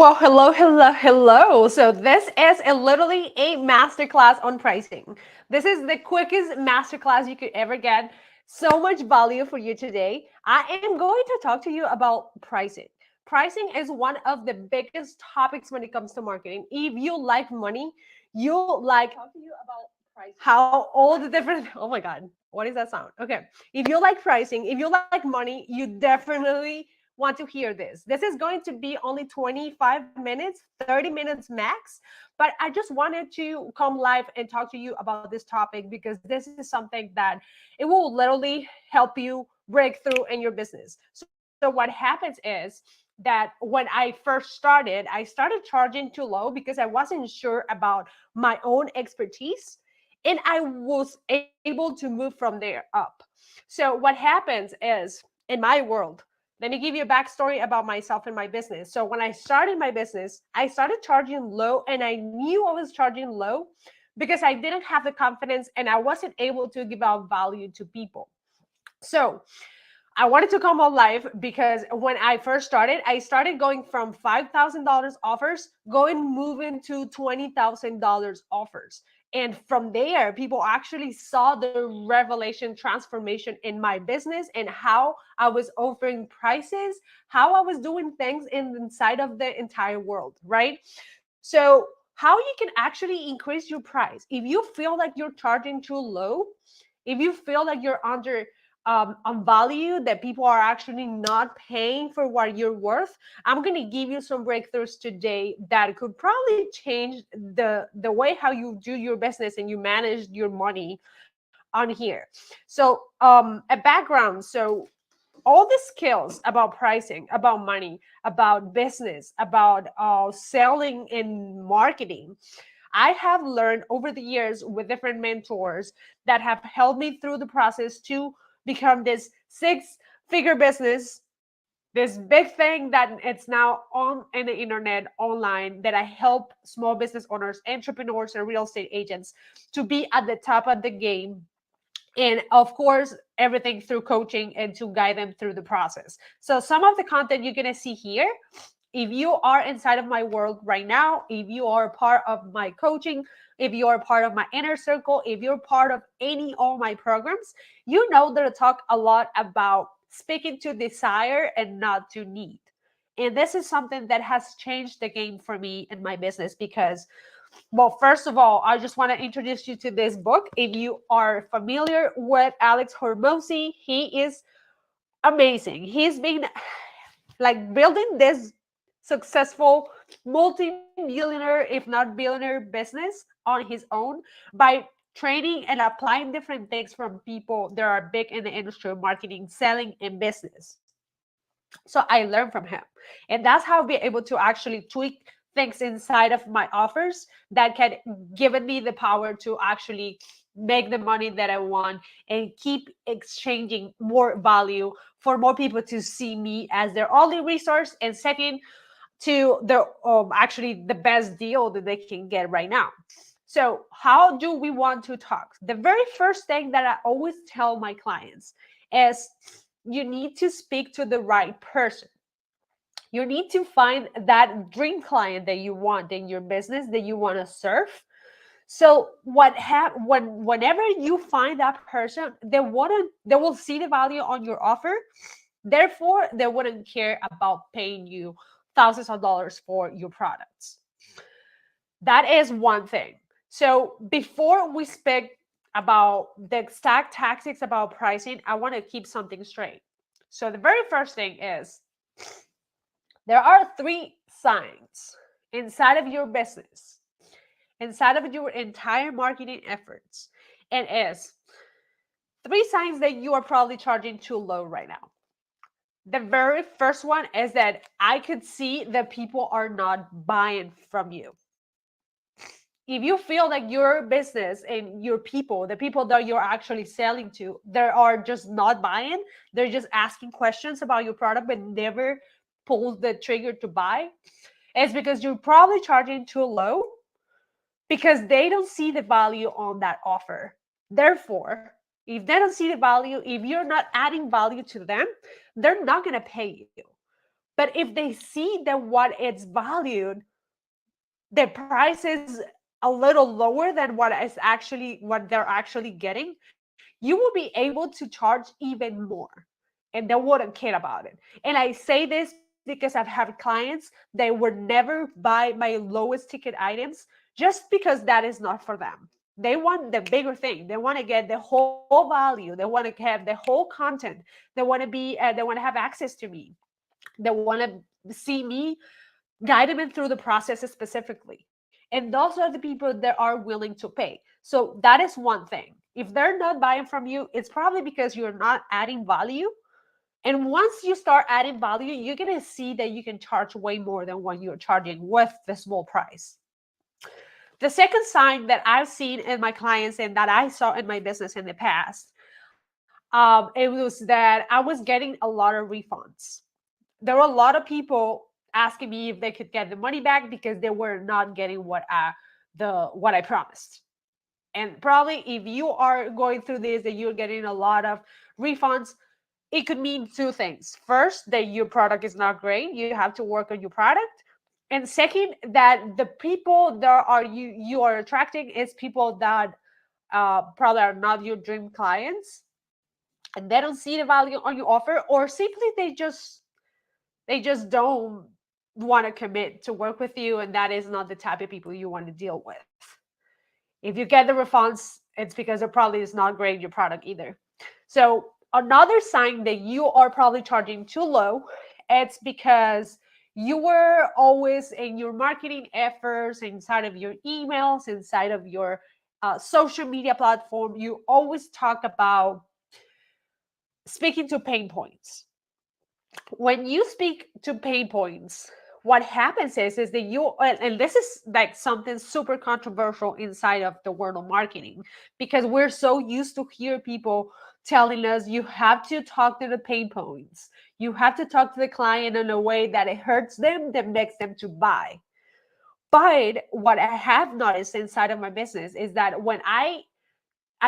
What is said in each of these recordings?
Well, hello, hello, hello. So this is literally a masterclass on pricing. This is the quickest masterclass you could ever get. So much value for you today. I am going to talk to you about pricing. Pricing is one of the biggest topics when it comes to marketing. If you like money, you like talk to you about pricing. How all the different oh my god, what is that sound? Okay. If you like pricing, if you like money, you definitely want to hear this. This is going to be only 25 minutes, 30 minutes max, but I just wanted to come live and talk to you about this topic because this is something that it will literally help you break through in your business. So what happens is that when I first I started charging too low because I wasn't sure about my own expertise and I was able to move from there up. So what happens is in my world, let me give you a backstory about myself and my business. So when I started my business, I started charging low and I knew I was charging low because I didn't have the confidence and I wasn't able to give out value to people. So I wanted to come on live because when I first started, I started going from $5,000 offers, moving to $20,000 offers. And from there, people actually saw the revelation transformation in my business and how I was offering prices, how I was doing things inside of the entire world, right? So, how you can actually increase your price if you feel like you're charging too low, if you feel like you're under on value that people are actually not paying for what you're worth. I'm going to give you some breakthroughs today that could probably change the way how you do your business and you manage your money on here. So a background. So all the skills about pricing, about money, about business, about selling and marketing, I have learned over the years with different mentors that have helped me through the process to become this six-figure business, this big thing that it's now on in the internet online that I help small business owners, entrepreneurs, and real estate agents to be at the top of the game, and of course everything through coaching and to guide them through the process. So some of the content you're going to see here, if you are inside of my world right now, if you are part of my coaching, if you are part of my inner circle, if you're part of any of my programs, you know that I talk a lot about speaking to desire and not to need. And this is something that has changed the game for me in my business because, well, first of all, I just want to introduce you to this book. If you are familiar with Alex Hormozy, he is amazing. He's been like building this successful multi-millionaire, if not billionaire business on his own by training and applying different things from people that are big in the industry of marketing, selling, and business. So I learned from him. And that's how I'll be able to actually tweak things inside of my offers that can give me the power to actually make the money that I want and keep exchanging more value for more people to see me as their only resource. And second, to the actually the best deal that they can get right now. So how do we want to talk? The very first thing that I always tell my clients is you need to speak to the right person. You need to find that dream client that you want in your business that you want to serve. So whenever you find that person, they will see the value on your offer. Therefore, they wouldn't care about paying you thousands of dollars for your products. That is one thing. So before we speak about the exact tactics about pricing, I want to keep something straight. So the very first thing is there are three signs inside of your business, inside of your entire marketing efforts, and is three signs that you are probably charging too low right now. The very first one is that I could see that people are not buying from you. If you feel like your business and your people, the people that you're actually selling to, they are just not buying, they're just asking questions about your product but never pull the trigger to buy, it's because you're probably charging too low because they don't see the value on that offer. Therefore, if they don't see the value, if you're not adding value to them, they're not going to pay you. But if they see that what it's valued, the price is a little lower than what they're actually getting, you will be able to charge even more, and they wouldn't care about it. And I say this because I've had clients that would never buy my lowest ticket items just because that is not for them. They want the bigger thing. They want to get the whole value. They want to have the whole content. They want to have access to me. They want to see me guide them through the process specifically. And those are the people that are willing to pay. So that is one thing. If they're not buying from you, it's probably because you're not adding value. And once you start adding value, you're going to see that you can charge way more than what you're charging with the small price. The second sign that I've seen in my clients and that I saw in my business in the past, it was that I was getting a lot of refunds. There were a lot of people asking me if they could get the money back because they were not getting what I promised. And probably if you are going through this and you're getting a lot of refunds, it could mean two things. First, that your product is not great. You have to work on your product. And second, that the people that are you are attracting is people that probably are not your dream clients, and they don't see the value on your offer, or simply they just don't want to commit to work with you, and that is not the type of people you want to deal with. If you get the response, it's because it probably is not great your product either. So another sign that you are probably charging too low, it's because you were always in your marketing efforts, inside of your emails, inside of your social media platform, you always talk about speaking to pain points. When you speak to pain points, what happens is that you, and this is like something super controversial inside of the world of marketing, because we're so used to hear people telling us you have to talk to the pain points, you have to talk to the client in a way that it hurts them, that makes them to buy. But what I have noticed inside of my business is that when I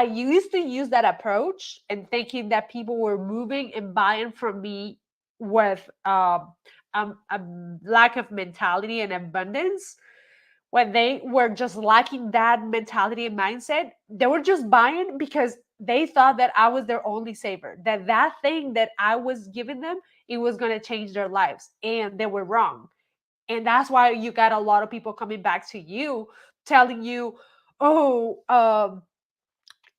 used to use that approach and thinking that people were moving and buying from me with a lack of mentality and abundance. When they were just lacking that mentality and mindset, they were just buying because they thought that I was their only saver, that thing that I was giving them, it was going to change their lives. And they were wrong. And that's why you got a lot of people coming back to you telling you, oh,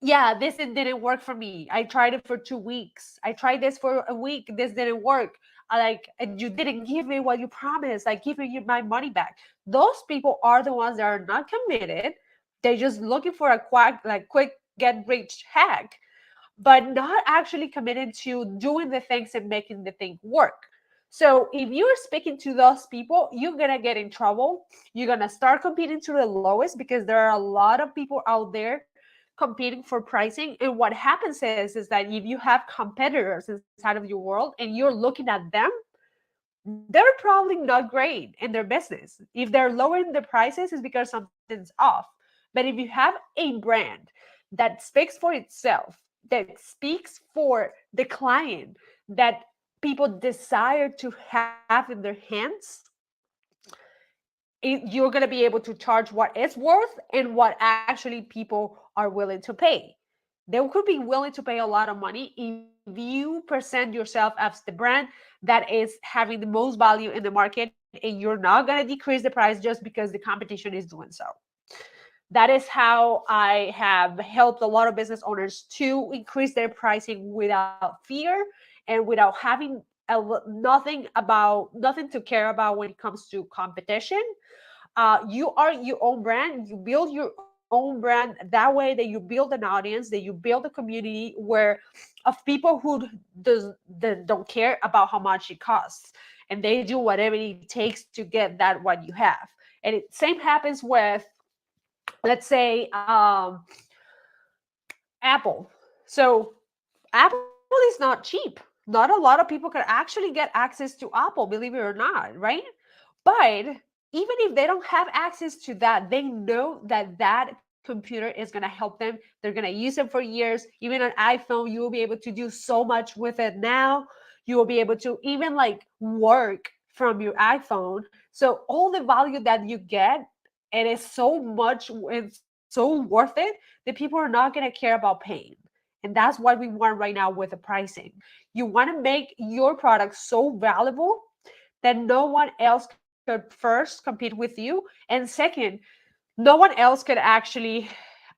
yeah, this didn't work for me. I tried it for 2 weeks. I tried this for a week. This didn't work. And you didn't give me what you promised. I give you my money back. Those people are the ones that are not committed. They're just looking for a quick get rich hack, but not actually committed to doing the things and making the thing work. So if you're speaking to those people, you're gonna get in trouble. You're gonna start competing to the lowest because there are a lot of people out there competing for pricing. And what happens is that if you have competitors inside of your world and you're looking at them, they're probably not great in their business. If they're lowering the prices, it's because something's off. But if you have a brand that speaks for itself, that speaks for the client, that people desire to have in their hands, you're going to be able to charge what it's worth and what actually people are willing to pay. They could be willing to pay a lot of money if you present yourself as the brand that is having the most value in the market, and you're not going to decrease the price just because the competition is doing so. That is how I have helped a lot of business owners to increase their pricing without fear and without having nothing to care about when it comes to competition. You are your own brand. You build your own brand that way, that you build an audience, that you build a community where of people who don't care about how much it costs, and they do whatever it takes to get that what you have. And it same happens with, let's say, Apple. So Apple is not cheap. Not a lot of people can actually get access to Apple, believe it or not, right? But even if they don't have access to that, they know that that computer is going to help them. They're going to use it for years. Even on iPhone, you will be able to do so much with it now. You will be able to even like work from your iPhone. So all the value that you get, it is so much, it's so worth it that people are not going to care about paying. And that's what we want right now with the pricing. You want to make your product so valuable that no one else could first compete with you. And second, no one else could actually,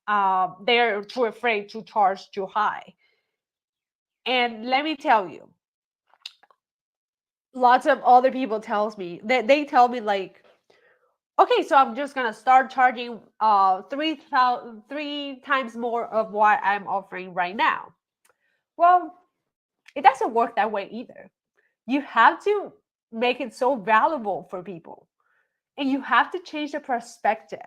they're too afraid to charge too high. And let me tell you, lots of other people tells me that they tell me like, okay, so I'm just gonna start charging 3 times more of what I'm offering right now. Well, it doesn't work that way either. You have to make it so valuable for people, and you have to change the perspective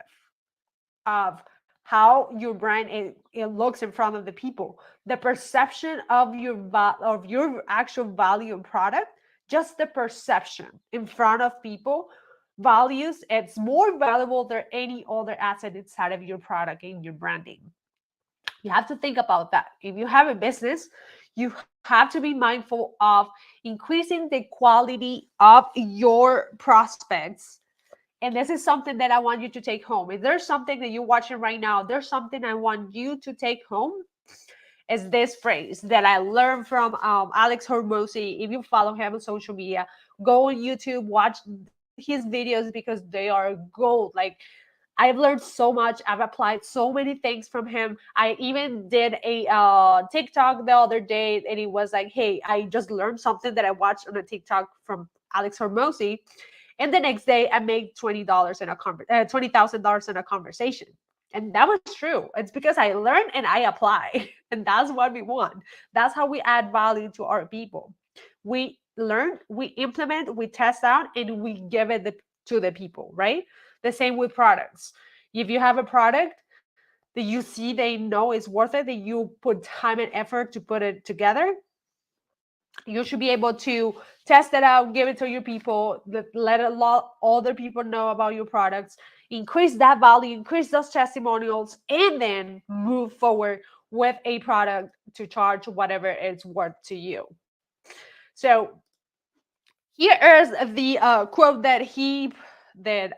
of how your brand it looks in front of the people, the perception of of your actual value and product, just the perception in front of people values it's more valuable than any other asset inside of your product and your branding. You have to think about that. If you have a business, you have to be mindful of increasing the quality of your prospects. And this is something that I want you to take home. If there's something that you're watching right now, there's something I want you to take home, is this phrase that I learned from Alex Hormozy. If you follow him on social media, go on YouTube, watch his videos because they are gold. Like, I've learned so much. I've applied so many things from him. I even did a TikTok the other day, and it was like, hey, I just learned something that I watched on a TikTok from Alex Hormozy, and the next day I made $20 in a $20,000 in a conversation. And that was true. It's because I learned and I apply. And that's what we want. That's how we add value to our people. We learn, we implement, we test out, and we give it to the people, right? The same with products. If you have a product that you see they know is worth it, that you put time and effort to put it together, you should be able to test it out, give it to your people, let a lot other people know about your products, increase that value, increase those testimonials, and then move forward with a product to charge whatever it's worth to you. So here is the quote that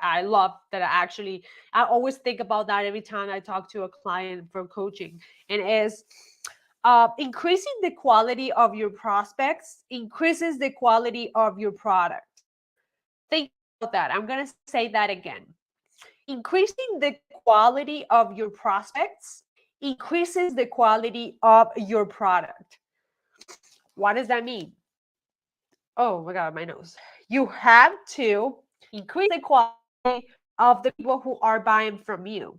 I love, that I always think about that every time I talk to a client for coaching, and is increasing the quality of your prospects increases the quality of your product. Think about that. I'm going to say that again. Increasing the quality of your prospects increases the quality of your product. What does that mean? Oh my God, my nose. You have to increase the quality of the people who are buying from you.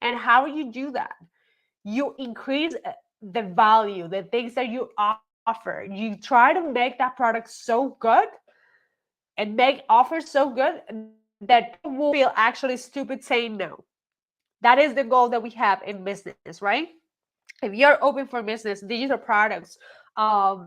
And how do you do that? You increase the value, the things that you offer. You try to make that product so good and make offers so good that people will feel actually stupid saying no. That is the goal that we have in business, right? If you're open for business, digital products,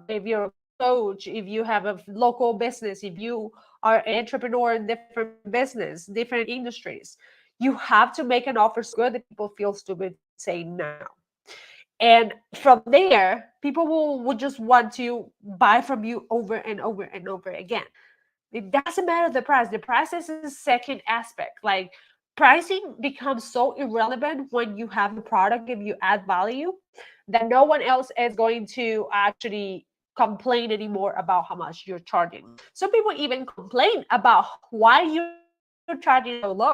if you're a coach, if you have a local business, if you are an entrepreneur in different business, different industries, you have to make an offer so good that people feel stupid saying no. And from there, people will just want to buy from you over and over and over again. It doesn't matter the price. The price is a second aspect. Like, pricing becomes so irrelevant when you have a product, if you add value, that no one else is going to actually complain anymore about how much you're charging. Some people even complain about why you're charging so low.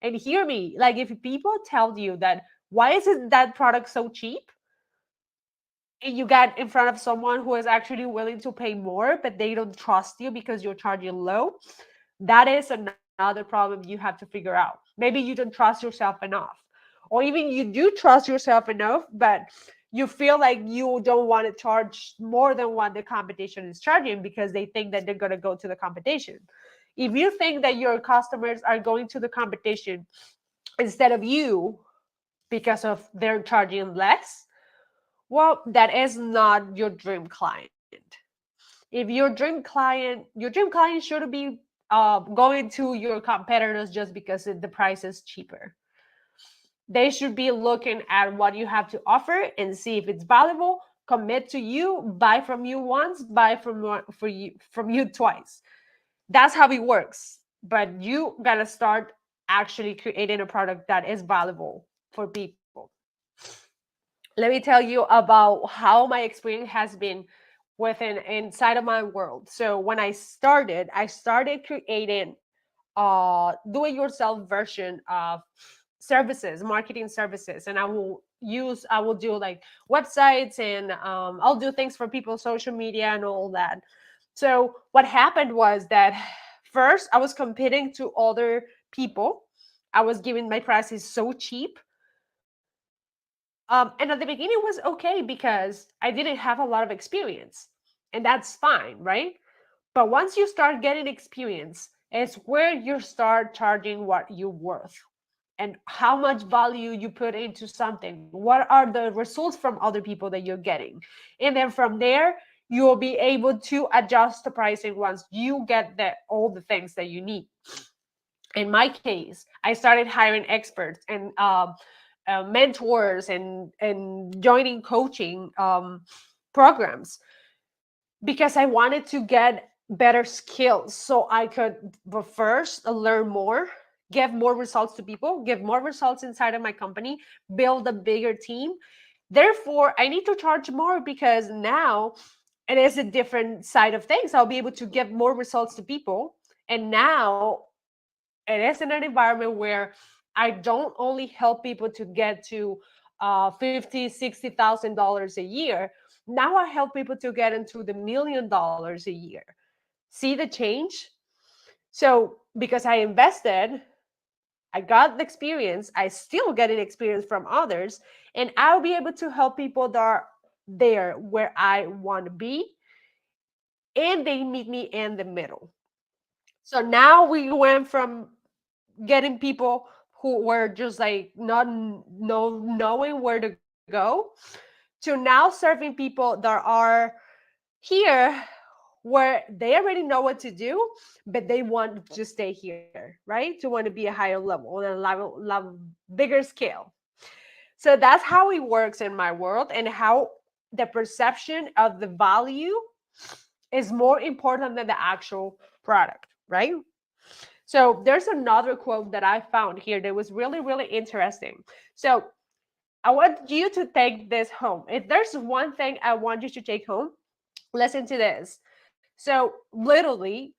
And hear me, like, if people tell you that, why isn't that product so cheap? And you get in front of someone who is actually willing to pay more, but they don't trust you because you're charging low, that is another problem you have to figure out. Maybe you don't trust yourself enough, or even you do trust yourself enough, but you feel like you don't want to charge more than what the competition is charging because they think that they're going to go to the competition. If you think that your customers are going to the competition instead of you because of they're charging less, well, that is not your dream client. If your dream client shouldn't be going to your competitors just because the price is cheaper. They should be looking at what you have to offer and see if it's valuable commit to you, buy from you once, buy from you twice. That's how it works. But you gotta start actually creating a product that is valuable for people. Let me tell you about how my experience has been within inside of my world. So when I started creating do it yourself version of services, marketing services. And I will do like websites, and I'll do things for people, social media and all that. So what happened was that first I was competing to other people. I was giving my prices so cheap. And at the beginning it was okay because I didn't have a lot of experience, and that's fine, right? But once you start getting experience, it's where you start charging what you're worth and how much value you put into something. What are the results from other people that you're getting? And then from there, you'll be able to adjust the pricing once you get all the things that you need. In my case, I started hiring experts and mentors and joining coaching programs because I wanted to get better skills so I could first learn more, give more results to people, give more results inside of my company, build a bigger team. Therefore, I need to charge more because now it is a different side of things. I'll be able to give more results to people. And now it is in an environment where I don't only help people to get to 50, $60,000 a year. Now I help people to get into the $1 million a year. See the change? So because I invested, I got the experience, I still get an experience from others, and I'll be able to help people that are there where I want to be, and they meet me in the middle. So now we went from getting people who were just like not knowing where to go to now serving people that are here where they already know what to do, but they want to stay here, right? To want to be a higher level on a level bigger scale. So that's how it works in my world, and how the perception of the value is more important than the actual product, right? So there's another quote that I found here that was really, really interesting. So I want you to take this home. If there's one thing I want you to take home, listen to this. So literally,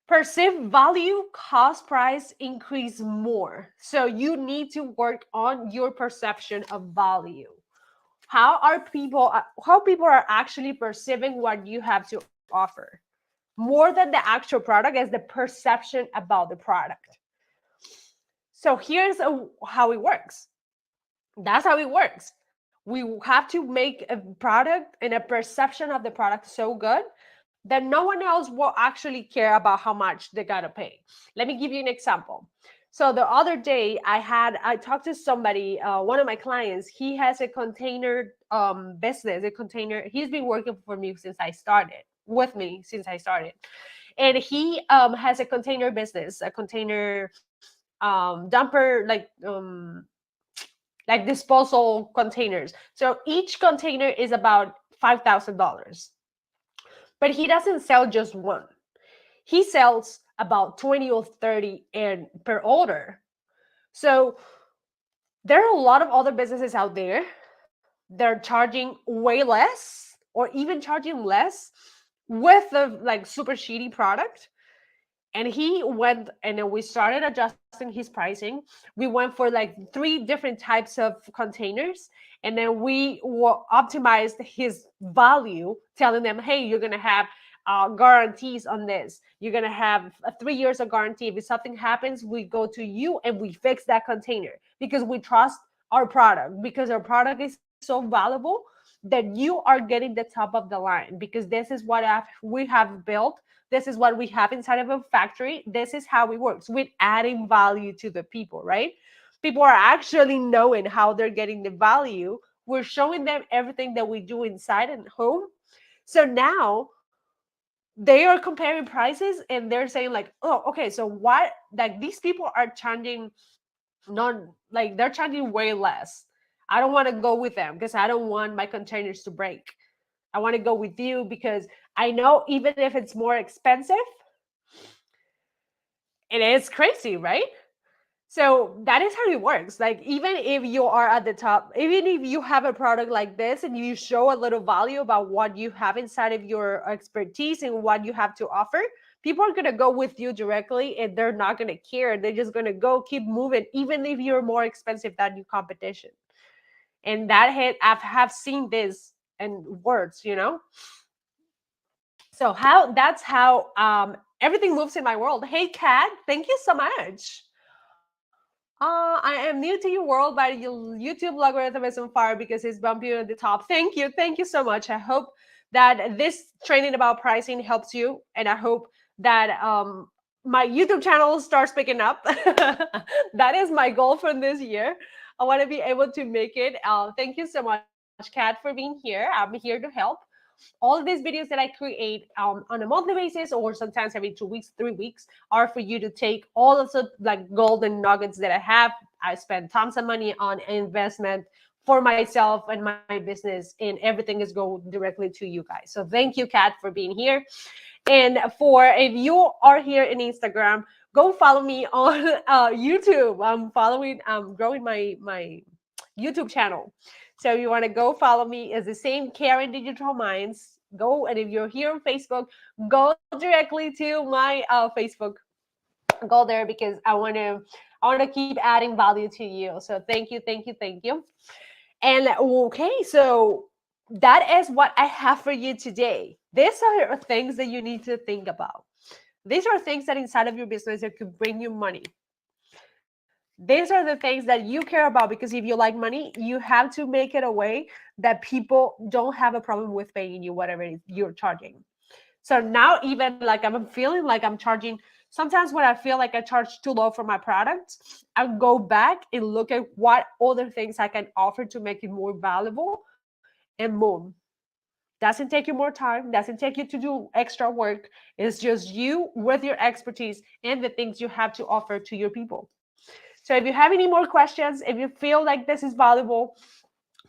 perceived value, cost price increase more. So you need to work on your perception of value. How people are actually perceiving what you have to offer, more than the actual product is the perception about the product. So here's how it works. That's how it works. We have to make a product and a perception of the product so good that no one else will actually care about how much they gotta pay. Let me give you an example. So the other day, I talked to somebody, one of my clients. He has a container business, a container. He's been working for me since I started, with me since I started, and he has a container business, a container dumper, like disposal containers. So each container is about $5,000. But he doesn't sell just one. He sells about 20 or 30 and per order. So there are a lot of other businesses out there. They're charging way less or even charging less with the like super shitty product. And he went and then we started adjusting his pricing. We went for like three different types of containers, and then we optimized his value, telling them, hey, you're gonna have guarantees on this. You're gonna have 3 years of guarantee. If something happens, we go to you and we fix that container because we trust our product, because our product is so valuable that you are getting the top of the line, because this is what we have built. This is what we have inside of a factory. This is how it works with adding value to the people, right? People are actually knowing how they're getting the value. We're showing them everything that we do inside and home. So now they are comparing prices and they're saying like, oh, okay, so what, like these people are charging, not like they're charging way less. I don't want to go with them because I don't want my containers to break. I want to go with you because I know even if it's more expensive, it is crazy, right? So that is how it works. Like, even if you are at the top, even if you have a product like this and you show a little value about what you have inside of your expertise and what you have to offer, people are going to go with you directly and they're not going to care. They're just going to go keep moving, even if you're more expensive than your competition. And that hit, I have seen this in words. So that's how everything moves in my world. Hey, Kat, thank you so much. I am new to your world, but your YouTube algorithm is on fire because it's bumping you at the top. Thank you so much. I hope that this training about pricing helps you, and I hope that my YouTube channel starts picking up. That is my goal for this year. I want to be able to make it. Thank you so much, Kat, for being here. I'm here to help. All of these videos that I create on a monthly basis or sometimes every 2 weeks, 3 weeks are for you to take all of the like golden nuggets that I have. I spend tons of money on investment for myself and my business, and everything is go directly to you guys. So thank you, Kat, for being here. And for if you are here in Instagram, go follow me on YouTube. I'm following, growing my YouTube channel. So you want to go follow me. It's the same, Karen Digital Minds. Go, and if you're here on Facebook, go directly to my Facebook. Go there because I want to keep adding value to you. So thank you. And okay, so that is what I have for you today. These are things that you need to think about. These are things that inside of your business that could bring you money. These are the things that you care about because if you like money, you have to make it a way that people don't have a problem with paying you whatever you're charging. So now, even like I'm feeling like I'm charging, sometimes when I feel like I charge too low for my product, I go back and look at what other things I can offer to make it more valuable, and boom. Doesn't take you more time, doesn't take you to do extra work. It's just you with your expertise and the things you have to offer to your people. So if you have any more questions, if you feel like this is valuable,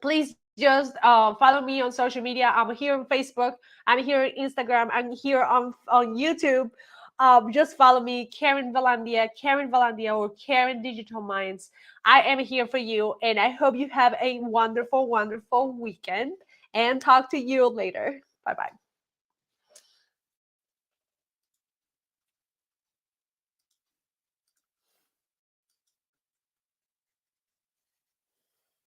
please just follow me on social media. I'm here on Facebook. I'm here on Instagram. I'm here on YouTube. Just follow me, Karen Valandia, or Karen Digital Minds. I am here for you, and I hope you have a wonderful, wonderful weekend. And talk to you later. Bye bye.